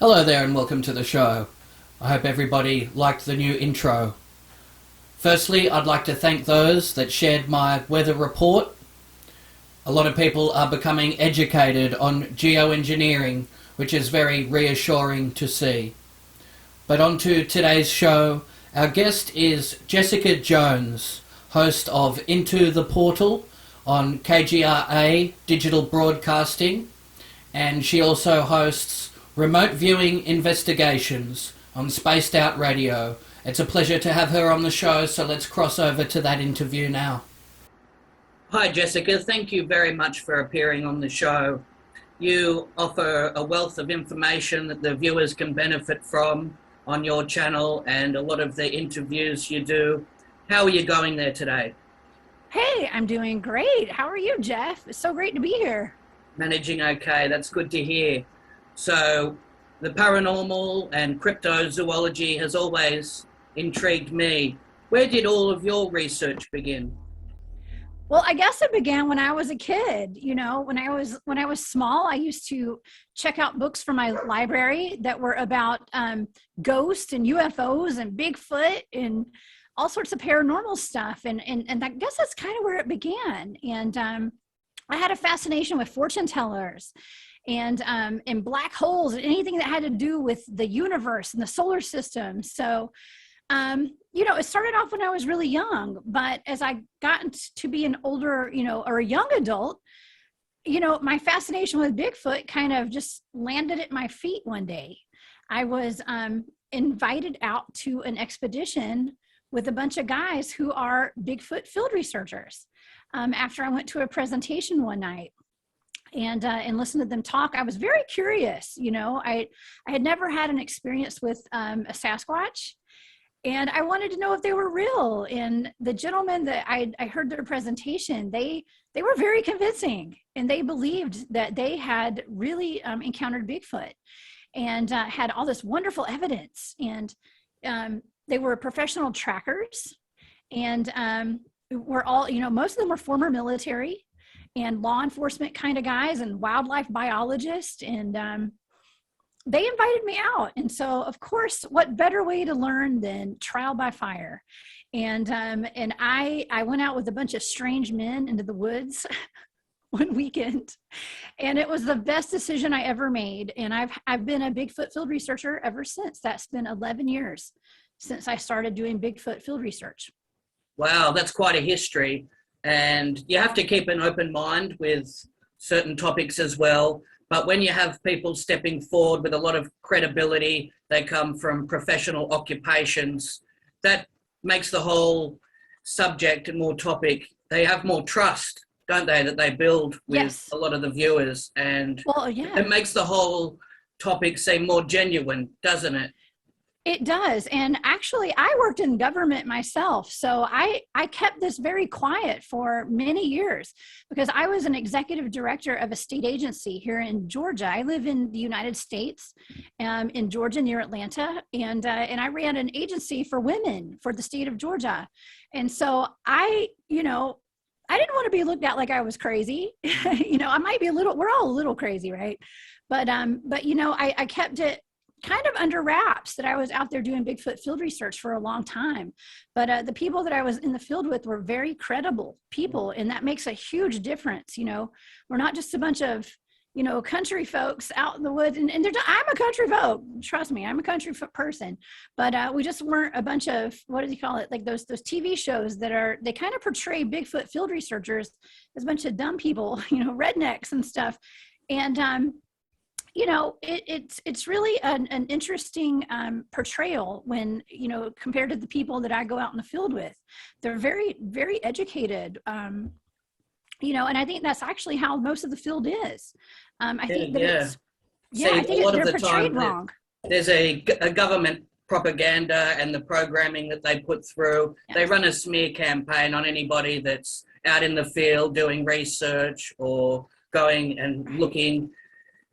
Hello there and welcome to the show. I hope everybody liked the new intro. Firstly, I'd like to thank those that shared my weather report. A lot of people are becoming educated on geoengineering, which is very reassuring to see. But on to today's show. Our guest is Jessica Jones, host of Into the Portal on KGRA Digital Broadcasting, and she also hosts Remote Viewing Investigations on Spaced Out Radio. It's a pleasure to have her on the show, so let's cross over to that interview now. Hi Jessica, thank you very much for appearing on the show. You offer a wealth of information that the viewers can benefit from on your channel and a lot of the interviews you do. How are you going there today? Hey, I'm doing great. How are you, Jeff? It's so great to be here. Managing okay, that's good to hear. So the paranormal and cryptozoology has always intrigued me. Where did all of your research begin? Well, I guess it began when I was a kid. You know, when I was small, I used to check out books from my library that were about ghosts and UFOs and Bigfoot and all sorts of paranormal stuff. And I guess that's kind of where it began. And I had a fascination with fortune tellers and black holes and anything that had to do with the universe and the solar system. So, you know, it started off when I was really young, but as I got to be an older, you know, or a young adult, you know, my fascination with Bigfoot kind of just landed at my feet one day. I was invited out to an expedition with a bunch of guys who are Bigfoot field researchers. After I went to a presentation one night and listened to them talk, I was very curious. You know, I had never had an experience with a Sasquatch, and I wanted to know if they were real. And the gentlemen that I heard their presentation, they were very convincing, and they believed that they had really encountered Bigfoot and had all this wonderful evidence. And they were professional trackers, and were all, you know, most of them were former military and law enforcement kind of guys and wildlife biologists. And they invited me out. And so, of course, what better way to learn than trial by fire? And I went out with a bunch of strange men into the woods one weekend, and it was the best decision I ever made. And I've been a Bigfoot field researcher ever since. That's been 11 years since I started doing Bigfoot field research. Wow, that's quite a history. And you have to keep an open mind with certain topics as well. But when you have people stepping forward with a lot of credibility, they come from professional occupations, that makes the whole subject and more topic, they have more trust, don't they, that they build with Yes. a lot of the viewers. And Well, yeah. it makes the whole topic seem more genuine, doesn't it? It does. And actually, I worked in government myself. So I kept this very quiet for many years because I was an executive director of a state agency here in Georgia. I live in the United States, in Georgia near Atlanta. And I ran an agency for women for the state of Georgia. And so you know, I didn't want to be looked at like I was crazy. You know, I might be we're all a little crazy, right? But you know, I kept it kind of under wraps that I was out there doing Bigfoot field research for a long time. But the people that I was in the field with were very credible people, and that makes a huge difference. You know, we're not just a bunch of, you know, country folks out in the woods, and I'm a country folk. Trust me, I'm a country person. But we just weren't a bunch of, what do you call it? Like those TV shows they kind of portray Bigfoot field researchers as a bunch of dumb people, you know, rednecks and stuff. And you know, it's really an interesting portrayal when, you know, compared to the people that I go out in the field with. They're very, very educated, you know, and I think that's actually how most of the field is. I think that I think they're portrayed wrong. There's a government propaganda and the programming that they put through. Yes. They run a smear campaign on anybody that's out in the field doing research or going and looking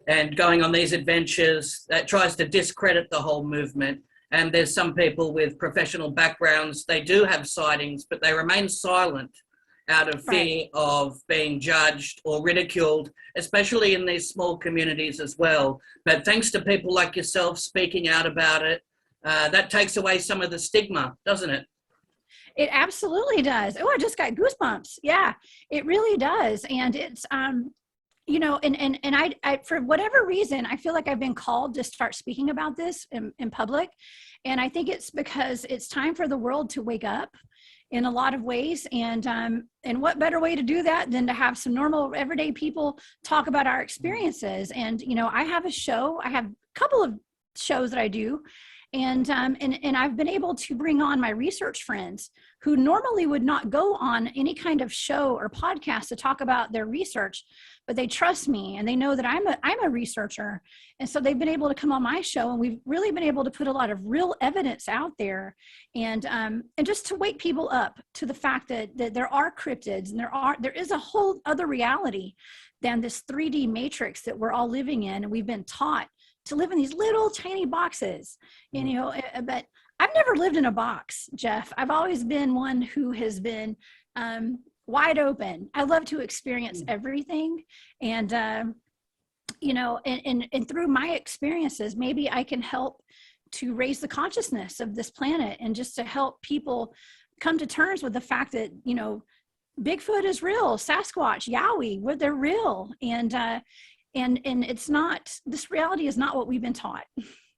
and going on these adventures that tries to discredit the whole movement. And there's some people with professional backgrounds, they do have sightings, but they remain silent. out of Right. fear of being judged or ridiculed, especially in these small communities as well. But thanks to people like yourself speaking out about it, that takes away some of the stigma, doesn't it? It absolutely does. Oh, I just got goosebumps. Yeah, it really does. And it's, you know, and I, for whatever reason, I feel like I've been called to start speaking about this in public. And I think it's because it's time for the world to wake up in a lot of ways. And what better way to do that than to have some normal everyday people talk about our experiences. And, you know, I have a show, I have a couple of shows that I do. And I've been able to bring on my research friends who normally would not go on any kind of show or podcast to talk about their research, but they trust me and they know that I'm a researcher. And so they've been able to come on my show, and we've really been able to put a lot of real evidence out there, and just to wake people up to the fact that there are cryptids, and there is a whole other reality than this 3D matrix that we're all living in, and we've been taught to live in these little tiny boxes, you know. But I've never lived in a box, Jeff. I've always been one who has been wide open. I love to experience everything. And, you know, and through my experiences, maybe I can help to raise the consciousness of this planet, and just to help people come to terms with the fact that, you know, Bigfoot is real, Sasquatch, Yowie, they're real. And it's not, this reality is not what we've been taught.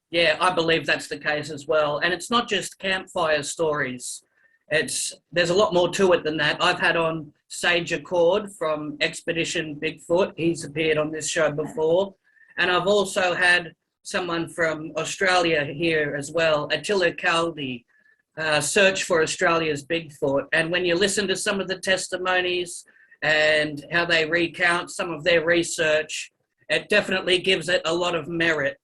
Yeah, I believe that's the case as well. And it's not just campfire stories. There's a lot more to it than that. I've had on Sage Accord from Expedition Bigfoot. He's appeared on this show before. And I've also had someone from Australia here as well, Attila Caldi, Search for Australia's Bigfoot. And when you listen to some of the testimonies and how they recount some of their research, it definitely gives it a lot of merit.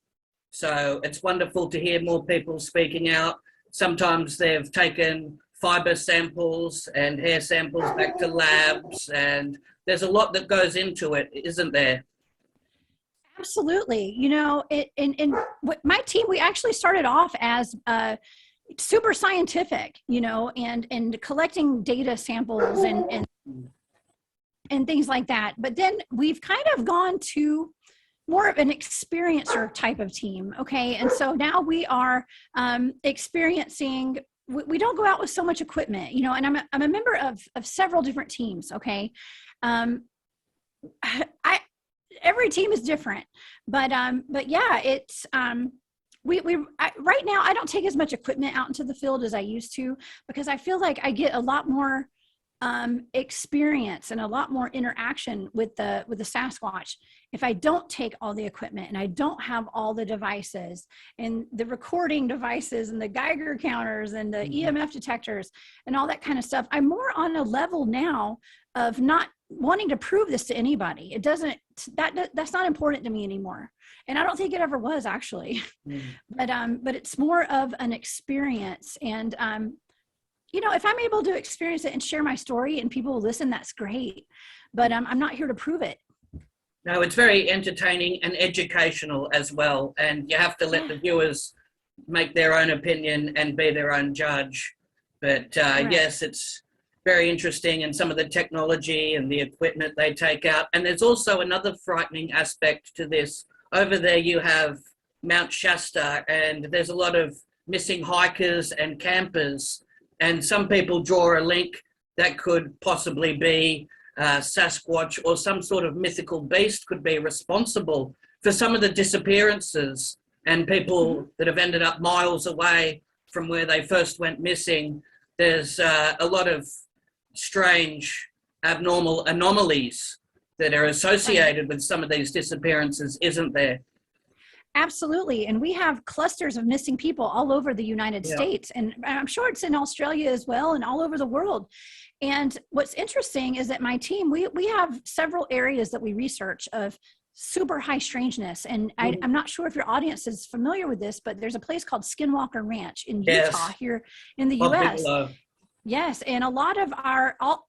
So it's wonderful to hear more people speaking out. Sometimes they've taken fiber samples and hair samples back to labs, and there's a lot that goes into it, isn't there? Absolutely. You know, in my team, we actually started off as super scientific, you know, and collecting data samples and things like that. But then we've kind of gone to more of an experiencer type of team. Okay. And so now we are experiencing, we don't go out with so much equipment, you know, and I'm a member of several different teams. Okay. Every team is different, but yeah, it's, right now I don't take as much equipment out into the field as I used to, because I feel like I get a lot more experience and a lot more interaction with the Sasquatch if I don't take all the equipment and I don't have all the devices and the recording devices and the Geiger counters and the EMF detectors and all that kind of stuff. I'm more on a level now of not wanting to prove this to anybody. That's not important to me anymore, and I don't think it ever was, actually. But it's more of an experience. And you know, if I'm able to experience it and share my story and people will listen, that's great. But I'm not here to prove it. No, it's very entertaining and educational as well. And you have to let the viewers make their own opinion and be their own judge. But yes, it's very interesting, and some of the technology and the equipment they take out. And there's also another frightening aspect to this. Over there you have Mount Shasta, and there's a lot of missing hikers and campers. And some people draw a link that could possibly be Sasquatch or some sort of mythical beast could be responsible for some of the disappearances, and people that have ended up miles away from where they first went missing. There's a lot of strange, abnormal anomalies that are associated with some of these disappearances, isn't there? Absolutely. And we have clusters of missing people all over the United States. And I'm sure it's in Australia as well, and all over the world. And what's interesting is that my team, we have several areas that we research of super high strangeness. And I'm not sure if your audience is familiar with this, but there's a place called Skinwalker Ranch in Utah, here in the US. Yes. And a lot of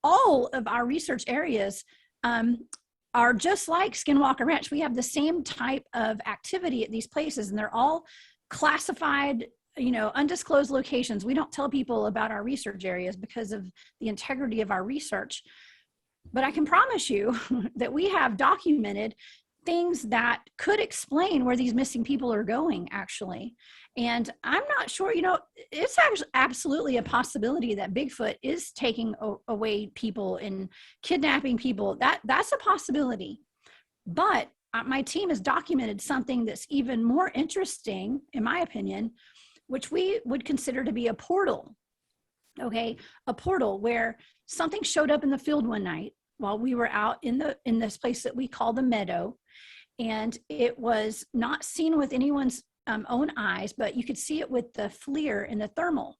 all of our research areas are just like Skinwalker Ranch. We have the same type of activity at these places, and they're all classified undisclosed locations. We don't tell people about our research areas because of the integrity of our research. But I can promise you that we have documented things that could explain where these missing people are going, actually. And I'm not sure, it's actually absolutely a possibility that Bigfoot is taking away people and kidnapping people. That's a possibility. But my team has documented something that's even more interesting, in my opinion, which we would consider to be a portal. Okay, a portal where something showed up in the field one night while we were out in this place that we call the meadow, and it was not seen with anyone's own eyes, but you could see it with the FLIR and the thermal.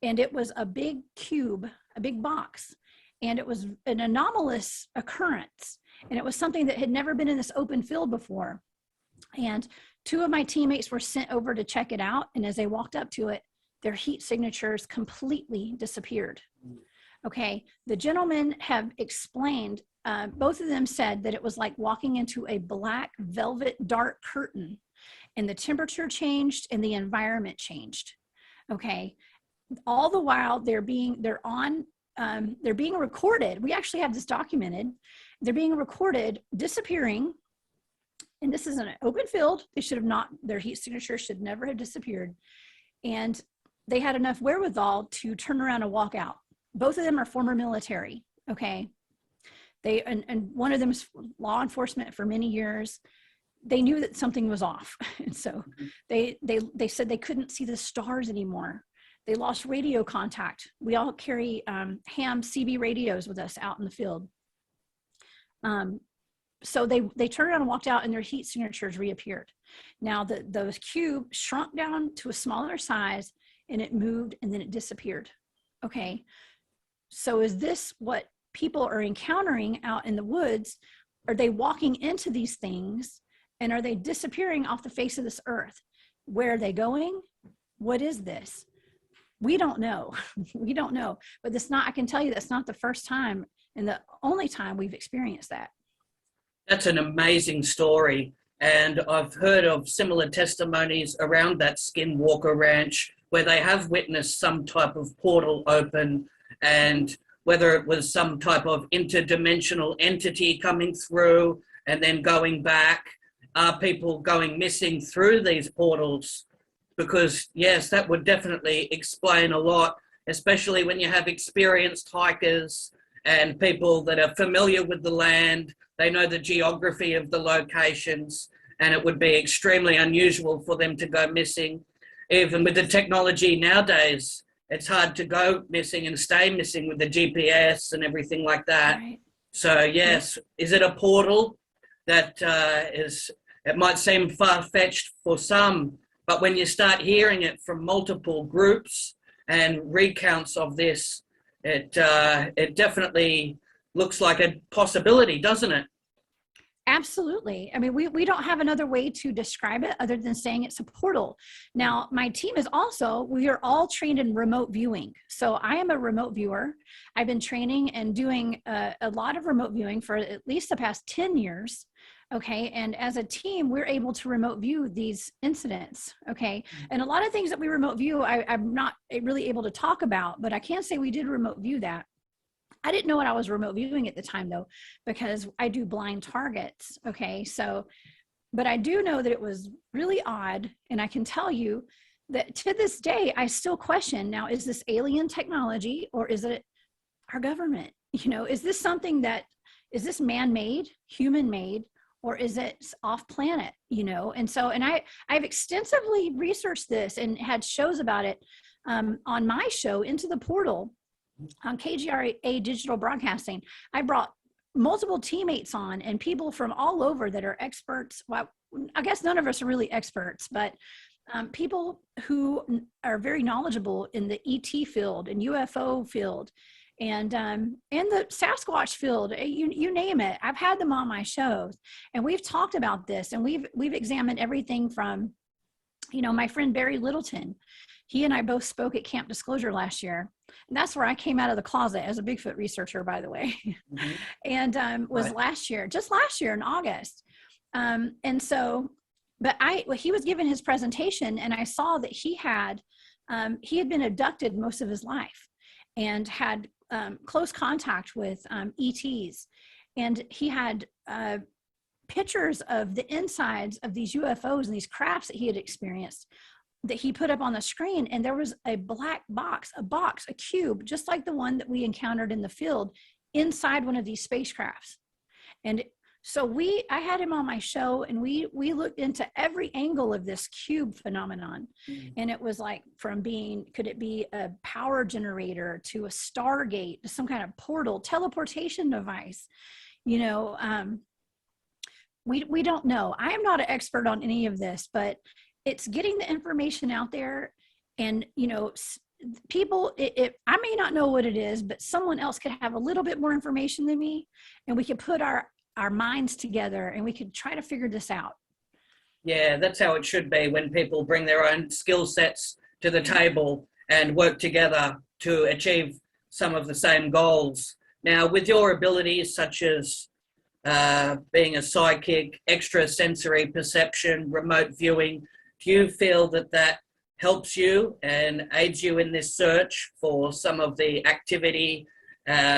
And it was a big cube, a big box, and it was an anomalous occurrence. And it was something that had never been in this open field before. And two of my teammates were sent over to check it out. And as they walked up to it, their heat signatures completely disappeared. Okay, the gentlemen have explained, both of them said that it was like walking into a black velvet dark curtain, and the temperature changed and the environment changed. Okay, all the while they're being recorded. We actually have this documented. They're being recorded disappearing, and this is an open field. They should have not, their heat signature should never have disappeared. And they had enough wherewithal to turn around and walk out. Both of them are former military, okay? And one of them is law enforcement for many years. They knew that something was off. And so they said they couldn't see the stars anymore. They lost radio contact. We all carry ham CB radios with us out in the field. So they turned around and walked out, and their heat signatures reappeared. Now those cube shrunk down to a smaller size, and it moved, and then it disappeared. Okay. So is this what people are encountering out in the woods? Are they walking into these things, and are they disappearing off the face of this earth? Where are they going? What is this? We don't know. We don't know. But I can tell you that's not the first time and the only time we've experienced that. That's an amazing story. And I've heard of similar testimonies around that Skinwalker Ranch where they have witnessed some type of portal open, and whether it was some type of interdimensional entity coming through and then going back, are people going missing through these portals? Because yes, that would definitely explain a lot, especially when you have experienced hikers and people that are familiar with the land. They know the geography of the locations, and it would be extremely unusual for them to go missing. Even with the technology nowadays, it's hard to go missing and stay missing with the GPS and everything like that. Right. So yes, is it a portal that it might seem far-fetched for some, but when you start hearing it from multiple groups and recounts of this, it definitely looks like a possibility, doesn't it? Absolutely. I mean, we don't have another way to describe it other than saying it's a portal. Now, my team is also, we are all trained in remote viewing. So I am a remote viewer. I've been training and doing a lot of remote viewing for at least the past 10 years. Okay. And as a team, we're able to remote view these incidents. Okay. And a lot of things that we remote view, I'm not really able to talk about, but I can say we did remote view that. I didn't know what I was remote viewing at the time though, because I do blind targets. Okay. So, but I do know that it was really odd. And I can tell you that to this day, I still question, now, is this alien technology or is it our government? Is this something is this man-made, human-made, or is it off planet? And so, and I've extensively researched this and had shows about it on my show, Into the Portal, on KGRA Digital Broadcasting. I brought multiple teammates on and people from all over that are experts. Well, I guess none of us are really experts, but people who are very knowledgeable in the ET field and UFO field and the Sasquatch field, you name it. I've had them on my shows, and we've talked about this, and we've examined everything from, my friend Barry Littleton. He and I both spoke at Camp Disclosure last year. And that's where I came out of the closet as a Bigfoot researcher, by the way. And was right. Just last year in August. And so but he was given his presentation, and I saw that he had been abducted most of his life and had close contact with ETs. And he had pictures of the insides of these UFOs and these crafts that he had experienced that he put up on the screen. And there was a black box, a cube, just like the one that we encountered in the field, inside one of these spacecrafts. And so I had him on my show, and we looked into every angle of this cube phenomenon. And it was like, from could it be a power generator to a Stargate to some kind of portal, teleportation device? You know, we don't know. I am not an expert on any of this, but it's getting the information out there. And, you know, people, I may not know what it is, but someone else could have a little bit more information than me, and we could put our minds together and we could try to figure this out. Yeah, that's how it should be, when people bring their own skill sets to the table and work together to achieve some of the same goals. Now, with your abilities such as being a psychic, extrasensory perception, remote viewing, do you feel that helps you and aids you in this search for some of the activity,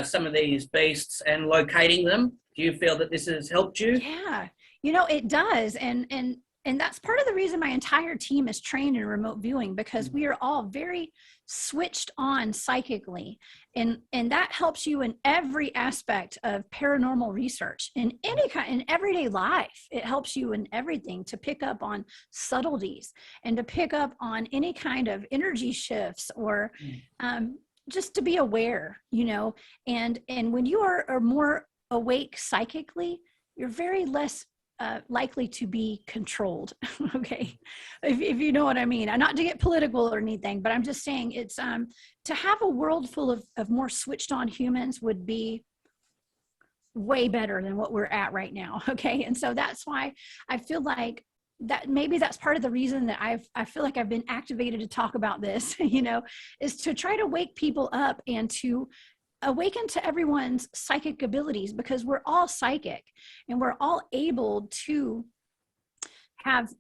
some of these beasts, and locating them? Do you feel that this has helped you? Yeah, you know, it does. And that's part of the reason my entire team is trained in remote viewing, because we are all very switched on psychically. And that helps you in every aspect of paranormal research, in everyday life. It helps you in everything to pick up on subtleties and to pick up on any kind of energy shifts, or just to be aware, you know. And when you are more awake psychically, you're very less likely to be controlled. Okay, if you know what I mean. Not to get political or anything, but I'm just saying it's to have a world full of more switched on humans would be way better than what we're at right now. Okay, and so that's why I feel like that maybe that's part of the reason that I feel like I've been activated to talk about this, you know, is to try to wake people up and to awaken to everyone's psychic abilities, because we're all psychic and we're all able to have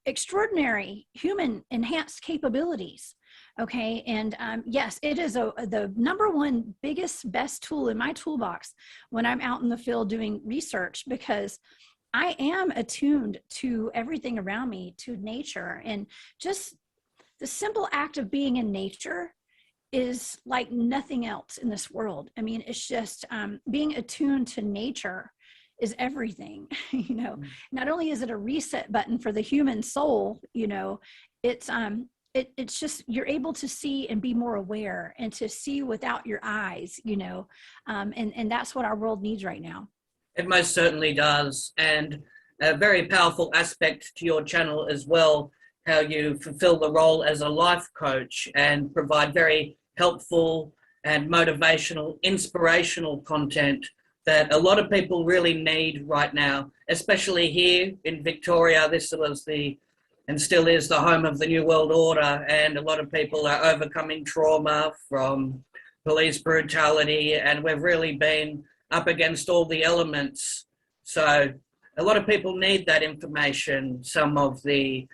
extraordinary human enhanced capabilities. Okay. And yes, it is the number one biggest, best tool in my toolbox when I'm out in the field doing research, because I am attuned to everything around me, to nature. And just the simple act of being in nature is like nothing else in this world. I mean, it's just being attuned to nature is everything. You know, not only is it a reset button for the human soul, you know, it's just, you're able to see and be more aware and to see without your eyes, you know, and that's what our world needs right now. It most certainly does. And a very powerful aspect to your channel as well, how you fulfill the role as a life coach and provide very helpful and motivational, inspirational content that a lot of people really need right now, especially here in Victoria. This was and still is the home of the New World Order, and a lot of people are overcoming trauma from police brutality, and we've really been up against all the elements. So a lot of people need that information, some of the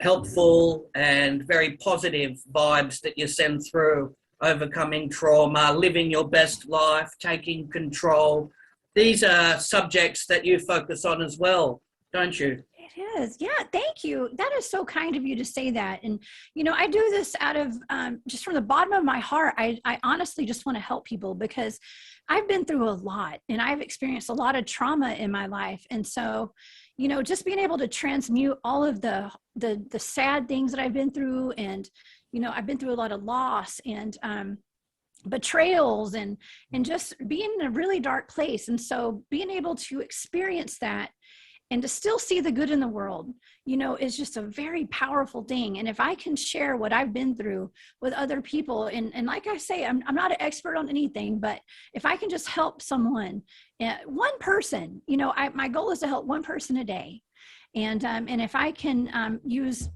helpful and very positive vibes that you send through, overcoming trauma, living your best life, taking control. These are subjects that you focus on as well, don't you? It is. Yeah. Thank you. That is so kind of you to say that. And, you know, I do this out of just from the bottom of my heart. I honestly just want to help people, because I've been through a lot and I've experienced a lot of trauma in my life. And so, you know, just being able to transmute all of the sad things that I've been through, and, you know, I've been through a lot of loss and betrayals and just being in a really dark place. And so being able to experience that and to still see the good in the world, you know, is just a very powerful thing. And if I can share what I've been through with other people, and like I say, I'm not an expert on anything, but if I can just help someone, one person, you know, my goal is to help one person a day. And if I can use,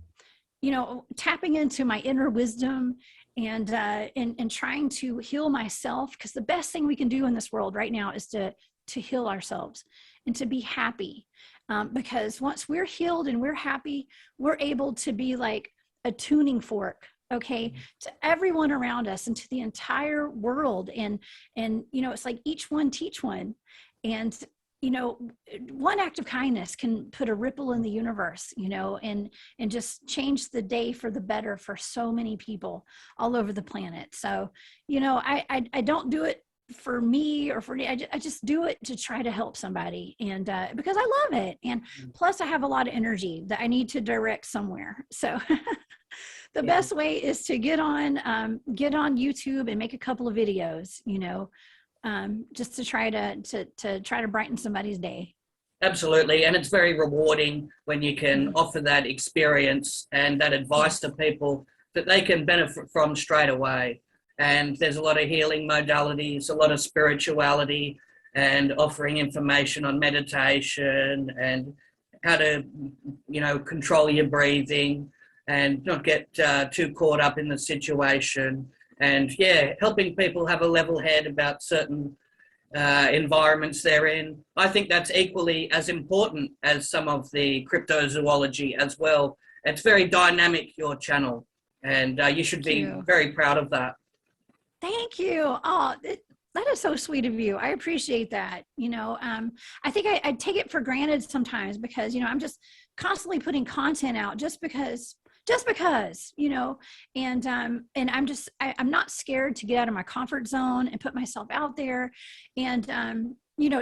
you know, tapping into my inner wisdom and trying to heal myself, because the best thing we can do in this world right now is to heal ourselves and to be happy, because once we're healed and we're happy, we're able to be like a tuning fork, okay, to everyone around us and to the entire world. And it's like each one teach one. And one act of kindness can put a ripple in the universe, and just change the day for the better for so many people all over the planet. So, I don't do it for me or for I just do it to try to help somebody, and because I love it, and plus I have a lot of energy that I need to direct somewhere. So the best way is to get on YouTube and make a couple of videos, just to try to brighten somebody's day. Absolutely. And it's very rewarding when you can offer that experience and that advice to people that they can benefit from straight away. And there's a lot of healing modalities, a lot of spirituality, and offering information on meditation and how to, control your breathing and not get too caught up in the situation. And helping people have a level head about certain environments they're in. I think that's equally as important as some of the cryptozoology as well. It's very dynamic, your channel, and you should be very proud of that. Thank you. Oh, that is so sweet of you. I appreciate that. I think I take it for granted sometimes because, I'm just constantly putting content out just because, and I'm not scared to get out of my comfort zone and put myself out there and,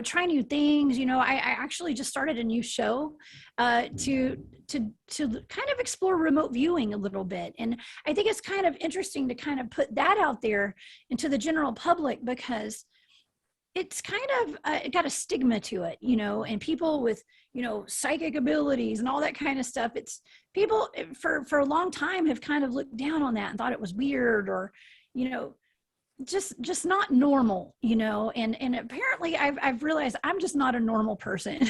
try new things. I actually just started a new show to kind of explore remote viewing a little bit. And I think it's kind of interesting to kind of put that out there into the general public, because it's kind of it got a stigma to it, and people with, psychic abilities and all that kind of stuff. It's people for a long time have kind of looked down on that and thought it was weird or, just not normal, and apparently I've realized I'm just not a normal person.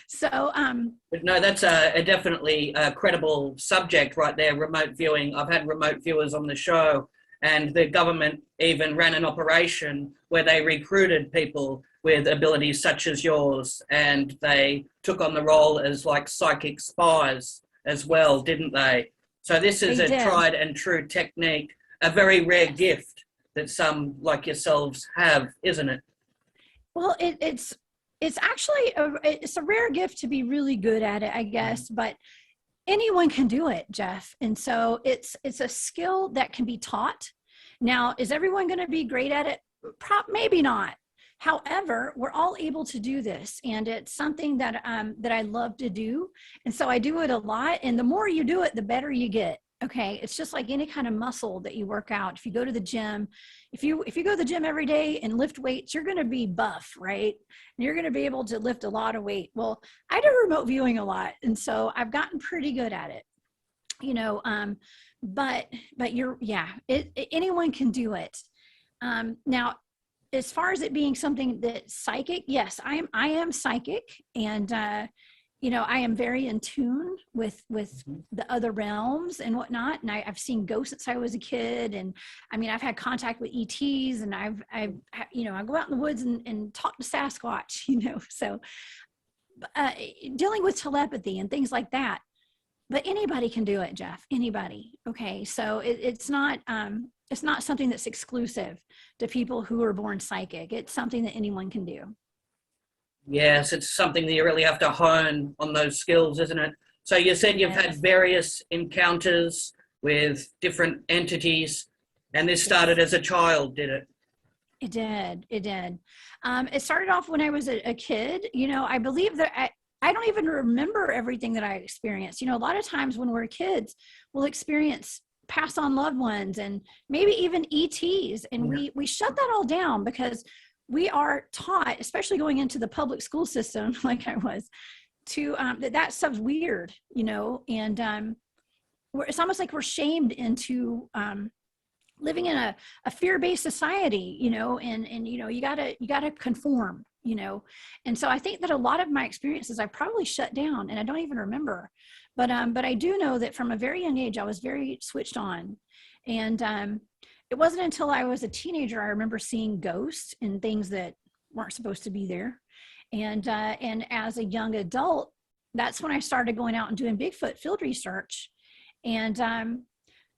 So, but no, that's a definitely a credible subject right there. Remote viewing. I've had remote viewers on the show, and the government even ran an operation where they recruited people with abilities such as yours, and they took on the role as like psychic spies as well, didn't they? So this is a tried and true technique, a very rare gift that some like yourselves have, isn't it? Well, it's actually it's a rare gift to be really good at it, I guess, but anyone can do it, Jeff. And so it's a skill that can be taught. Now, is everyone going to be great at it? Maybe not. However, we're all able to do this, and it's something that I love to do, and so I do it a lot. And the more you do it, the better you get. Okay, it's just like any kind of muscle that you work out. If you go to the gym, if you go to the gym every day and lift weights, you're going to be buff, right? And you're going to be able to lift a lot of weight. Well, I do remote viewing a lot, and so I've gotten pretty good at it. But anyone can do it. Now, as far as it being something that's psychic, yes, I am psychic, and I am very in tune with the other realms and whatnot. And I've seen ghosts since I was a kid, and I mean, I've had contact with ETs, and I go out in the woods and talk to Sasquatch, So dealing with telepathy and things like that. But anybody can do it, Jeff. Anybody. Okay, so it's not something that's exclusive to people who are born psychic. It's something that anyone can do. Yes, it's something that you really have to hone on those skills, isn't it? So you said you've had various encounters with different entities, and this started as a child, did it? It did. It started off when I was a kid. I believe that I don't even remember everything that I experienced. A lot of times when we're kids, we'll experience pass on loved ones and maybe even ETs. And we shut that all down because we are taught, especially going into the public school system, like I was, to that stuff's weird, and it's almost like we're shamed into living in a fear-based society, and you gotta conform, and so I think that a lot of my experiences I probably shut down and I don't even remember, but I do know that from a very young age I was very switched on, And it wasn't until I was a teenager I remember seeing ghosts and things that weren't supposed to be there. And as a young adult, that's when I started going out and doing Bigfoot field research. And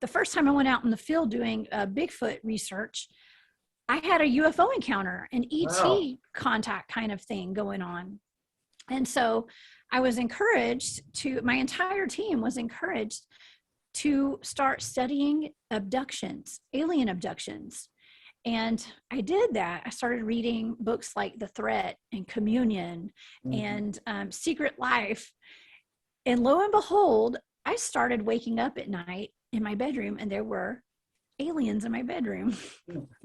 the first time I went out in the field doing Bigfoot research, I had a UFO encounter, an ET contact kind of thing going on. And so I was encouraged my entire team was encouraged to start studying abductions, alien abductions. And I did that. I started reading books like The Threat and Communion and Secret Life. And lo and behold, I started waking up at night in my bedroom and there were aliens in my bedroom.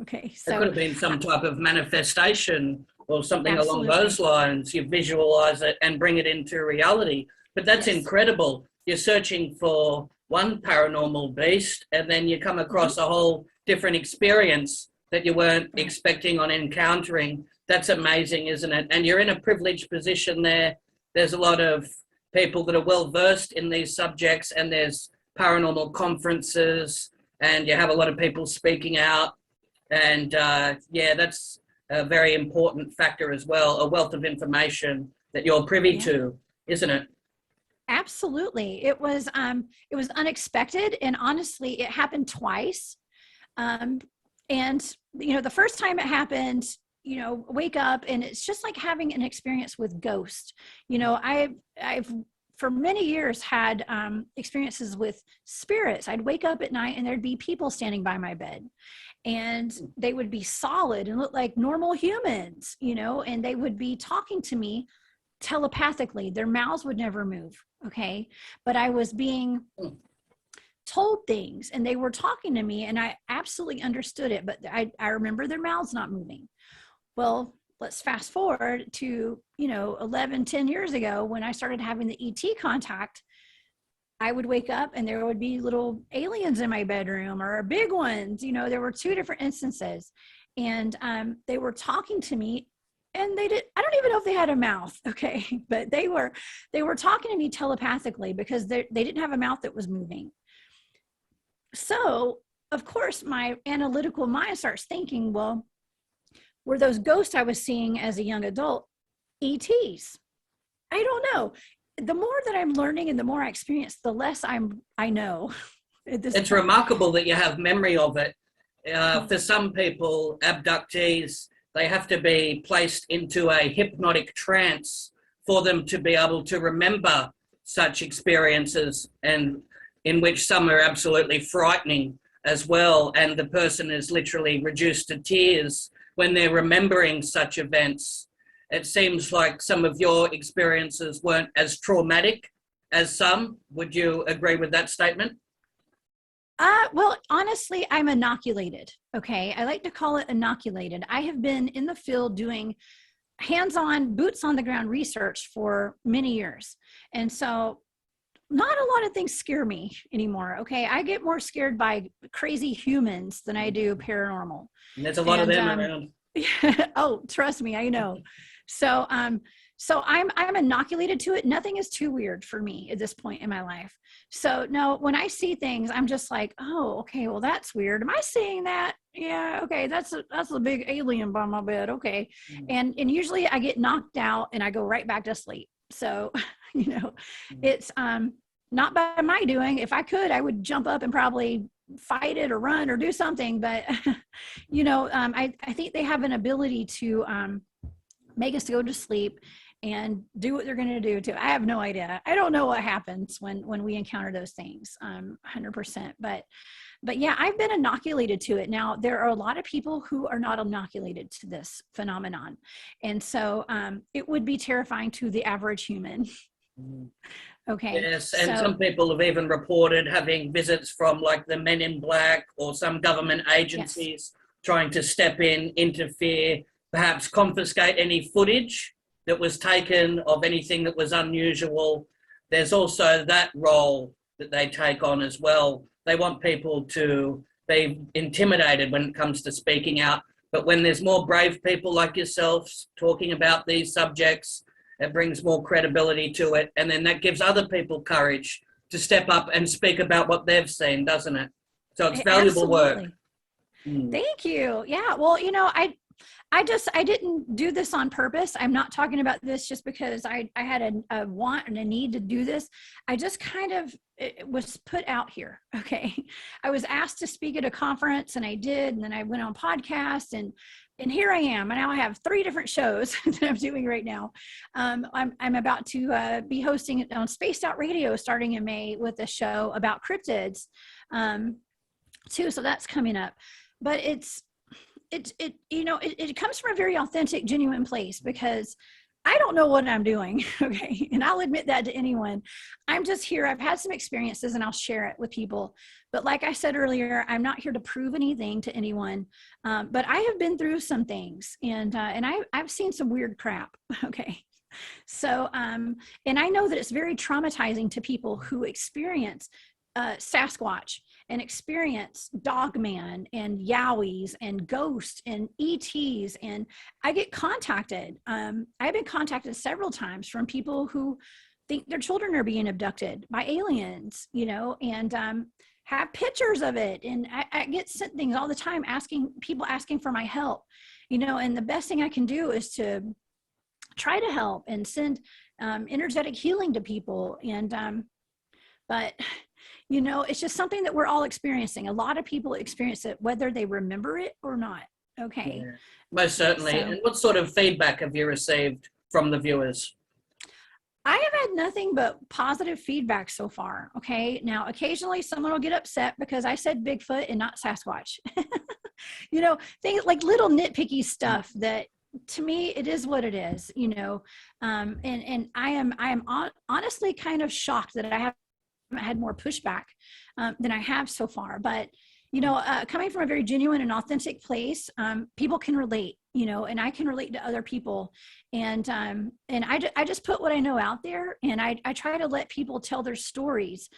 Okay. So it could have been some type of manifestation or something along those lines. You visualize it and bring it into reality. But that's incredible. You're searching for one paranormal beast and then you come across a whole different experience that you weren't expecting on encountering. That's amazing, isn't it? And you're in a privileged position there. There's a lot of people that are well versed in these subjects and there's paranormal conferences and you have a lot of people speaking out. And that's a very important factor as well, a wealth of information that you're privy to, isn't it? Absolutely. It was unexpected. And honestly, it happened twice. And, the first time it happened, wake up and it's just like having an experience with ghosts. I've for many years had experiences with spirits. I'd wake up at night and there'd be people standing by my bed and they would be solid and look like normal humans, and they would be talking to me telepathically. Their mouths would never move. Okay. But I was being told things and they were talking to me and I absolutely understood it, but I remember their mouths not moving. Well, let's fast forward to, 10 years ago when I started having the ET contact. I would wake up and there would be little aliens in my bedroom or big ones. There were two different instances and they were talking to me and I don't even know if they had a mouth. Okay. But they were talking to me telepathically because they didn't have a mouth that was moving. So of course my analytical mind starts thinking, well, were those ghosts I was seeing as a young adult ETs? I don't know. The more that I'm learning and the more I experience, the less I know. It's remarkable that you have memory of it. For some people, abductees, they have to be placed into a hypnotic trance for them to be able to remember such experiences, and in which some are absolutely frightening as well. And the person is literally reduced to tears when they're remembering such events. It seems like some of your experiences weren't as traumatic as some. Would you agree with that statement? Well, honestly, I'm inoculated. Okay. I like to call it inoculated. I have been in the field doing hands-on, boots on the ground research for many years. And so not a lot of things scare me anymore. Okay. I get more scared by crazy humans than I do paranormal. And there's a lot of them around. Oh, trust me, I know. So I'm inoculated to it. Nothing is too weird for me at this point in my life. So no, when I see things, I'm just like, oh, okay, well, that's weird. Am I seeing that? Yeah. Okay. That's a big alien by my bed. Okay. And usually I get knocked out and I go right back to sleep. So, it's, not by my doing. If I could, I would jump up and probably fight it or run or do something. But, I think they have an ability to make us go to sleep and do what they're going to do too. I have no idea. I don't know what happens when we encounter those things, 100%. But yeah, I've been inoculated to it. Now, there are a lot of people who are not inoculated to this phenomenon. And so it would be terrifying to the average human. Okay. Yes, and some people have even reported having visits from like the Men in Black or some government agencies trying to step in, interfere, perhaps confiscate any footage that was taken of anything that was unusual. There's also that role that they take on as well. They want people to be intimidated when it comes to speaking out. But when there's more brave people like yourselves talking about these subjects, it brings more credibility to it. And then that gives other people courage to step up and speak about what they've seen, doesn't it? So it's valuable Absolutely. work. Mm. Thank you. Yeah. Well, I didn't do this on purpose. I'm not talking about this just because I had a want and a need to do this. I just kind of, it was put out here. Okay. I was asked to speak at a conference and I did. And then I went on podcast and here I am. And now I have 3 different shows that I'm doing right now. I'm about to be hosting it on Spaced Out Radio starting in May with a show about cryptids too. So that's coming up. But it comes from a very authentic, genuine place because I don't know what I'm doing. Okay. And I'll admit that to anyone. I'm just here. I've had some experiences and I'll share it with people. But like I said earlier, I'm not here to prove anything to anyone. But I have been through some things and I've seen some weird crap. Okay. So, and I know that it's very traumatizing to people who experience Sasquatch and experience Dogman and Yowies and ghosts and ETs. And I get contacted. I've been contacted several times from people who think their children are being abducted by aliens, and have pictures of it. And I get sent things all the time asking for my help, and the best thing I can do is to try to help and send energetic healing to people. And, but it's just something that we're all experiencing. A lot of people experience it, whether they remember it or not. Okay. Yeah, most certainly. And what sort of feedback have you received from the viewers? I have had nothing but positive feedback so far. Okay. Now, occasionally someone will get upset because I said Bigfoot and not Sasquatch. Things like little nitpicky stuff that to me, it is what it is, and I am honestly kind of shocked that I haven't had more pushback than I have so far. But, coming from a very genuine and authentic place, people can relate, and I can relate to other people. And I just put what I know out there, and I try to let people tell their stories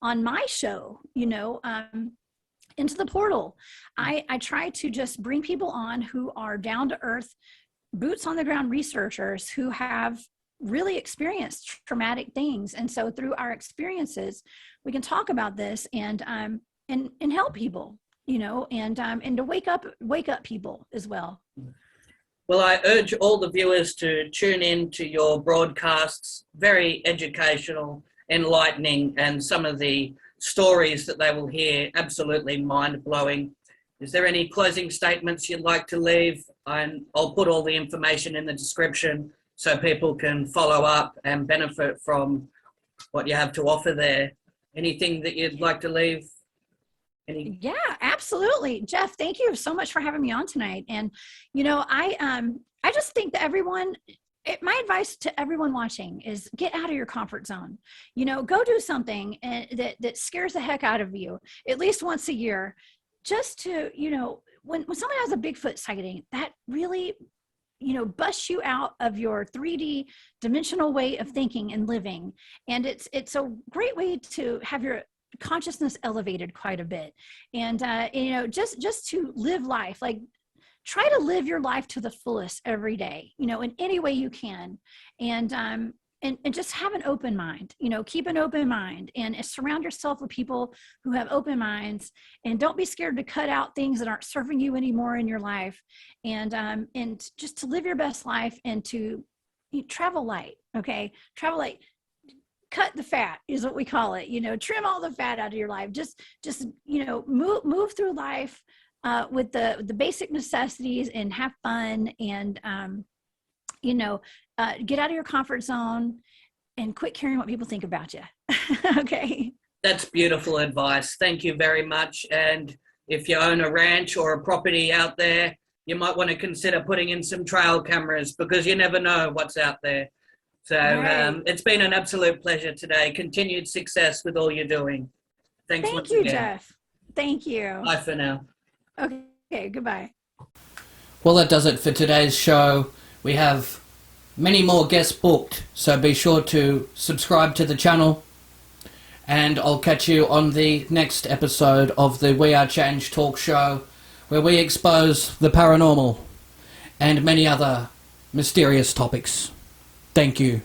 on my show, into the portal. I try to just bring people on who are down to earth, boots on the ground researchers who have really experienced traumatic things. And so through our experiences, we can talk about this and help people, and to wake up people as well. Well, I urge all the viewers to tune in to your broadcasts, very educational, enlightening, and some of the stories that they will hear absolutely mind-blowing. Is there any closing statements you'd like to leave? I'll put all the information in the description so people can follow up and benefit from what you have to offer there. Anything that you'd like to leave? Yeah, absolutely. Jeff, thank you so much for having me on tonight. And, I just think that my advice to everyone watching is get out of your comfort zone. Go do something that scares the heck out of you at least once a year, just to, when someone has a Bigfoot sighting, that really, busts you out of your 3D dimensional way of thinking and living. And it's a great way to have your consciousness elevated quite a bit. And, just to live life, like try to live your life to the fullest every day, in any way you can. And just have an open mind, keep an open mind and surround yourself with people who have open minds, and don't be scared to cut out things that aren't serving you anymore in your life. And just to live your best life and to travel light. Okay. Travel light, cut the fat is what we call it, trim all the fat out of your life. Just move through life with the basic necessities and have fun and, get out of your comfort zone and quit caring what people think about you. Okay. That's beautiful advice. Thank you very much. And if you own a ranch or a property out there, you might want to consider putting in some trail cameras because you never know what's out there. So it's been an absolute pleasure today. Continued success with all you're doing. Thanks once again. Thank you, Jeff. Thank you. Bye for now. Okay, goodbye. Well, that does it for today's show. We have many more guests booked, so be sure to subscribe to the channel, and I'll catch you on the next episode of the We Are Change talk show, where we expose the paranormal and many other mysterious topics. Thank you.